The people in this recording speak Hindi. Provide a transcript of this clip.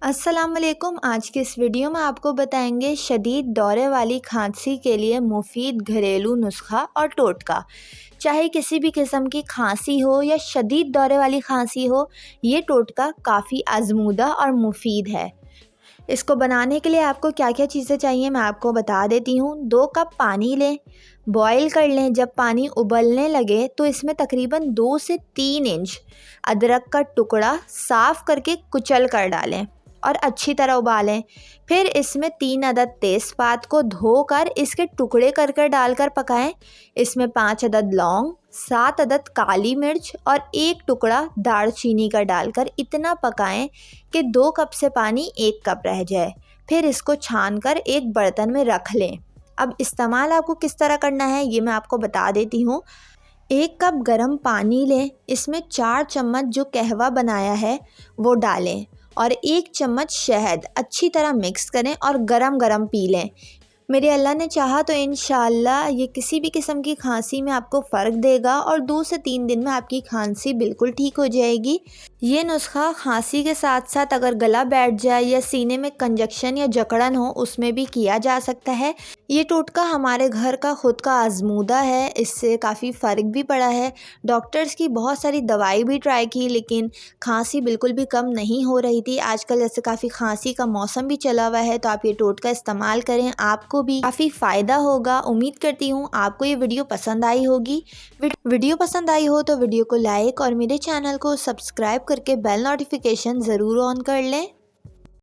अस्सलाम वालेकुम। आज के इस वीडियो में आपको बताएंगे शदीद दौरे वाली खांसी के लिए मुफीद घरेलू नुस्खा और टोटका। चाहे किसी भी किस्म की खांसी हो या शदीद दौरे वाली खांसी हो, ये टोटका काफ़ी आजमूदा और मुफीद है। इसको बनाने के लिए आपको क्या क्या चीज़ें चाहिए मैं आपको बता देती हूँ। 2 कप पानी लें, बॉईल कर लें। जब पानी उबलने लगे तो इसमें तकरीबन 2 से 3 इंच अदरक का टुकड़ा साफ़ करके कुचल कर डालें और अच्छी तरह उबालें। फिर इसमें 3 अदद तेज़पात को धोकर इसके टुकड़े कर कर डालकर पकाएं। इसमें 5 अदद लौंग, 7 अदद काली मिर्च और 1 टुकड़ा दालचीनी का डालकर इतना पकाएं कि 2 कप से पानी 1 कप रह जाए। फिर इसको छानकर एक बर्तन में रख लें। अब इस्तेमाल आपको किस तरह करना है ये मैं आपको बता देती हूँ। 1 कप गर्म पानी लें, इसमें 4 चम्मच जो कहवा बनाया है वो डालें और 1 चम्मच शहद अच्छी तरह मिक्स करें और गरम गरम पी लें। मेरे अल्लाह ने चाहा तो इंशाअल्लाह ये किसी भी किस्म की खांसी में आपको फ़र्क देगा और 2 से 3 दिन में आपकी खांसी बिल्कुल ठीक हो जाएगी। ये नुस्खा खांसी के साथ साथ अगर गला बैठ जाए या सीने में कंजक्शन या जकड़न हो उसमें भी किया जा सकता है। ये टोटका हमारे घर का ख़ुद का आजमूदा है, इससे काफ़ी फ़र्क भी पड़ा है। डॉक्टर्स की बहुत सारी दवाई भी ट्राई की लेकिन खांसी बिल्कुल भी कम नहीं हो रही थी। आजकल जैसे काफ़ी खांसी का मौसम भी चला हुआ है तो आप ये टोटका इस्तेमाल करें, आपको भी काफ़ी फ़ायदा होगा। उम्मीद करती हूँ आपको ये वीडियो पसंद आई होगी। वीडियो पसंद आई हो तो वीडियो को लाइक और मेरे चैनल को सब्सक्राइब करके बेल नोटिफिकेशन ज़रूर ऑन कर लें।